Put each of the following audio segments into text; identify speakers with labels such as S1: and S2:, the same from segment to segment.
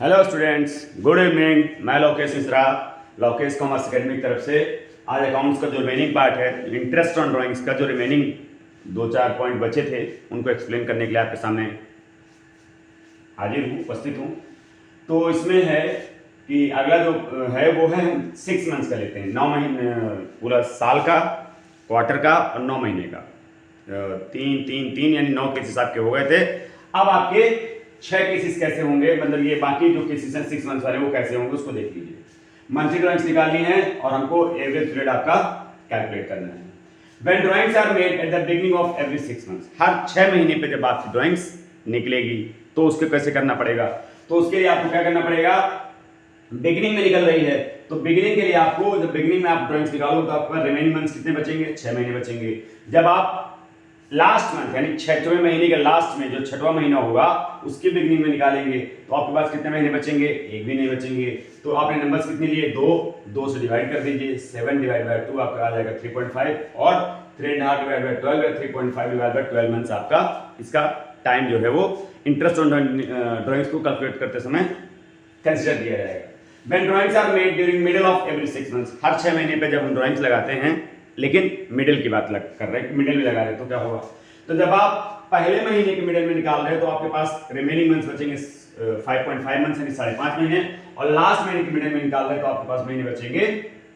S1: Hello students, good evening. मैं Lokesh Mishra, Lokesh commerce academy की तरफ से आज अकाउंट्स का जो रिमेनिंग पार्ट है, इंटरेस्ट ऑन ड्राइंग्स का जो रिमेनिंग 2-4 पॉइंट बचे थे उनको एक्सप्लेन करने के लिए आपके सामने हाजिर हूँ, उपस्थित हूँ। तो इसमें है कि अगला जो है वो है 6 मंथ्स का लेते हैं, 9 महीने, पूरा साल का, क्वार्टर का और 9 महीने का। 3 यानी 9 केसेस आपके हो गए थे। अब आपके 6 केसेस कैसे होंगे, मतलब ये बाकी जो केसेस हैं 6 मंथ्स वाले वो कैसे होंगे उसको देख लीजिए। मंथली ड्राइंग्स निकालनी है और हमको एवरेज पीरियड आपका कैलकुलेट करना है। When drawings are made at the beginning of every 6 months, हर 6 महीने पे जब आपकी ड्राइंग्स निकलेगी तो उसको कैसे करना पड़ेगा, तो उसके लिए आपको क्या करना पड़ेगा, बिगिनिंग में निकल रही है तो बिगिनिंग के लिए आपको, जब बिगिनिंग में आप ड्राइंग्स निकालो तो आपके पास रिमेनिंग मंथ्स कितने बचेंगे, 6 महीने बचेंगे। जब आप लास्ट मंथ यानी 6वें महीने के लास्ट में जो 6वां महीना होगा उसके बिगिनिंग में निकालेंगे तो आपके पास कितने महीने बचेंगे, एक भी नहीं बचेंगे। तो आपने नंबर्स कितने लिए, 2 से डिवाइड कर दीजिए। 7 डिवाइड बाय 2 आपका आ जाएगा 3.5 और 3.5 डिवाइड बाय 12 या 3.5 डिवाइड बाय 12 मंथ्स आपका इसका टाइम जो है वो इंटरेस्ट ऑन ड्राइंग्स को कैलकुलेट करते समय कंसिडर किया जाएगा। When drawings are made during middle of every 6 months, हर 6 महीने पे जब हम ड्राइंग्स लगाते हैं, लेकिन मिडिल की बात कर रहे हैं, मिडिल में लगा रहे हैं तो क्या होगा, तो जब आप पहले महीने के मिडिल में निकाल रहे हैं तो आपके पास रिमेनिंग मंथ्स बचेंगे 5.5 मंथ्स यानी 5.5 महीने, और लास्ट महीने के मिडिल में निकाल रहे हैं तो आपके पास महीने बचेंगे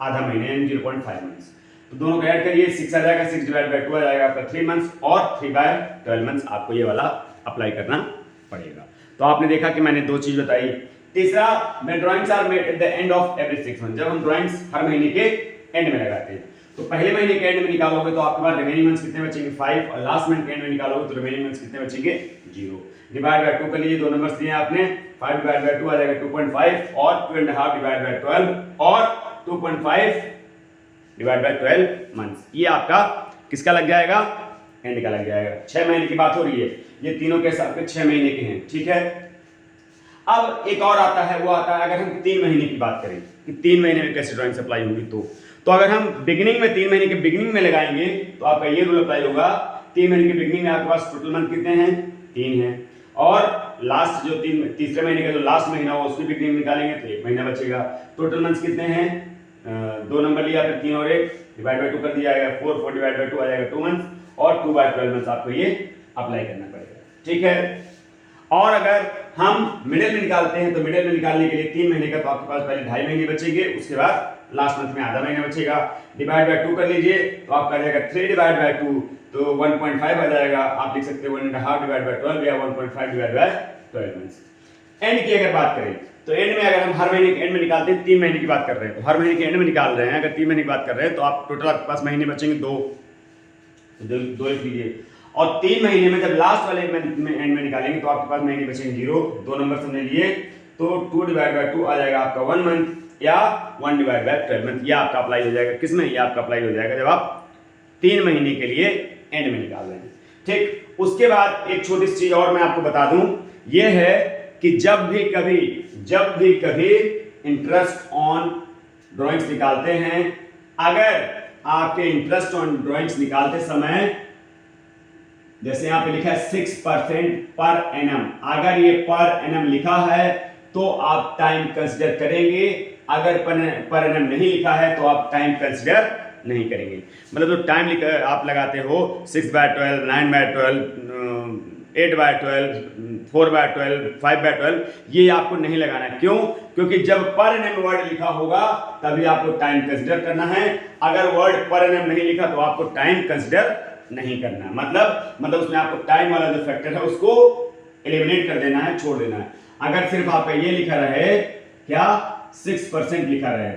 S1: आधा महीने यानी 0.5 मंथ्स। तो दोनों को ऐड करिए, 6 आ जाएगा, 6 डिवाइड बाय 2 आ जाएगा आपका 3 मंथ्स, और 3 बाय 12 मंथ्स आपको ये वाला अप्लाई करना पड़ेगा। तो आपने देखा कि मैंने 2 चीज बताई। तीसरा, when drawings are made at the end of every 6 months, जब हम ड्राइंग्स हर महीने के एंड में लगाते हैं तो पहले महीने के एंड में निकालोगे तो आपके पास रिमेनिंग मंथ्स कितने बचेंगे, 5, और लास्ट मंथ के एंड में निकालोगे तो रिमेनिंग मंथ्स कितने बचेंगे, 0। डिवाइड बाय 2 कर लीजिए, 2 नंबर्स दिए आपने, 5 डिवाइड बाय 2 आ जाएगा 2.5 और 2.5 डिवाइड बाय 12 और 2.5 डिवाइड बाय 12 मंथ्स। ये आपका किसका लग जाएगा, एंड का लग जाएगा। 6 महीने की बात हो रही है, ये तीनों केस आपके 6 महीने के हैं, ठीक है। अब एक और आता है, वो आता है अगर हम 3 महीने की बात करें कि 3 महीने में कैसे ड्राइंग अप्लाई होगी, तो अगर हम बिगिनिंग में 3 महीने के बिगिनिंग में लगाएंगे तो आपका ये रूल अप्लाई होगा। 3 महीने के बिगिनिंग में आपके पास टोटल मंथ कितने हैं, 3 हैं, और लास्ट जो तीसरे महीने का जो लास्ट महीना हो उसकी बिगिनिंग में निकालेंगे तो 1 महीना बचेगा। टोटल मंथ्स कितने हैं, 2 नंबर लिया, फिर 3 और 1 डिवाइड बाय 2 कर दिया जाएगा, 4 डिवाइड बाय 2 आ जाएगा 2 मंथ्स, और 2 बाय 12 मंथ्स आपको ये अप्लाई करना पड़ेगा, ठीक है। और अगर हम मिडिल में निकालते हैं तो मिडिल में निकालने के लिए 3 महीने का तो आपके पास पहले 2.5 महीने बचेंगे, उसके बाद लास्ट मंथ में आधा महीना बचेगा। डिवाइड बाय 2 कर लीजिए तो आपका आ जाएगा 3 डिवाइड बाय 2 तो 1.5 आ जाएगा। आप लिख सकते हैं 1.5 डिवाइड बाय 12 या 1.5 डिवाइड बाय 12 मंथ्स। एंड की अगर बात करें तो एंड में अगर हम हर महीने के एंड में निकालते हैं, 3 महीने की बात कर रहे हैं तो हर महीने के एंड में निकाल रहे हैं, अगर 3 महीने की बात कर रहे हैं तो आप टोटल आपके पास महीने बचेंगे 2 लिख लीजिए। और 3 महीने में जब लास्ट वाले में एंड में निकालेंगे तो आपके पास महीने बचेंगे 0, 2 नंबर हमने लिए तो 2 डिवाइड बाय 2 आ जाएगा आपका 1 मंथ या 1 डिवाइड बाय 12 मंथ। ये आपका अप्लाई हो जाएगा किसमें, ये आपका अप्लाई हो जाएगा जब आप 3 महीने के लिए एंड में निकाल रहे हैं, ठीक। उसके बाद एक छोटी सी चीज और मैं आपको बता दूं, ये है कि जब भी कभी इंटरेस्ट ऑन ड्राइंग्स निकालते हैं, अगर आपके इंटरेस्ट ऑन ड्राइंग्स निकालते समय जैसे यहाँ पे लिखा है 6% पर एनम, अगर ये पर एनम लिखा है तो आप टाइम कंसिडर करेंगे, अगर पर एनम नहीं लिखा है तो आप टाइम कंसिडर नहीं करेंगे। मतलब जो टाइम आप लगाते हो 6 by 12, 9 by 12, 8 by 12, 4 by 12, 5 by 12, ये आपको नहीं लगाना है। क्यों? क्योंकि जब पर एनम वर्ड लिखा होगा तभी आपको टाइम कंसिडर करना है, अगर वर्ड पर एनम नहीं लिखा तो आपको टाइम कंसिडर नहीं करना है। मतलब उसमें आपको टाइम वाला जो फैक्टर है उसको एलिमिनेट कर देना है, छोड़ देना है। अगर सिर्फ आपका ये लिखा रहे, क्या 6% लिखा रहे,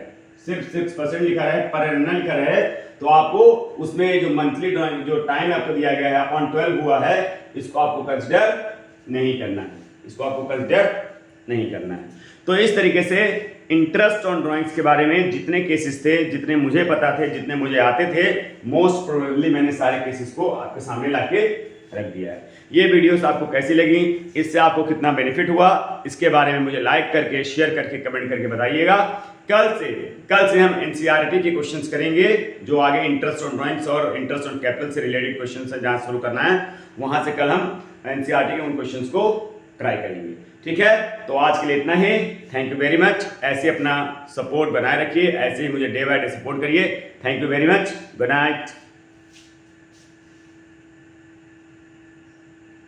S1: सिर्फ 6% लिखा रहे, पर एनम ना लिखा रहे, तो आपको उसमें जो मंथली ड्राइंग जो टाइम आपको दिया गया है अपॉन 12 हुआ है, इसको आपको कंसिडर नहीं करना है, इसको आपको कंसिडर नहीं करना है। तो इस तरीके से इंटरेस्ट ऑन ड्राइंग्स के बारे में जितने केसेस थे, जितने मुझे पता थे, जितने मुझे आते थे, मोस्ट प्रोबेबली मैंने सारे केसेस को आपके सामने लाके रख दिया है। ये वीडियोस आपको कैसी लगी, इससे आपको कितना बेनिफिट हुआ, इसके बारे में मुझे लाइक करके, शेयर करके, कमेंट करके बताइएगा। कल से हम एनसीईआरटी के क्वेश्चंस करेंगे, जो आगे इंटरेस्ट ऑन ड्राइंग्स और इंटरेस्ट ऑन कैपिटल से रिलेटेड क्वेश्चंस है, जहां शुरू करना है वहां से कल हम एनसीईआरटी के उन क्वेश्चंस को ट्राई करेंगे। ठीक है, तो आज के लिए इतना ही। Thank you very much. ऐसे अपना सपोर्ट बनाए रखिए, ऐसे ही मुझे डे बाय डे सपोर्ट करिए। Thank you very much. Good night.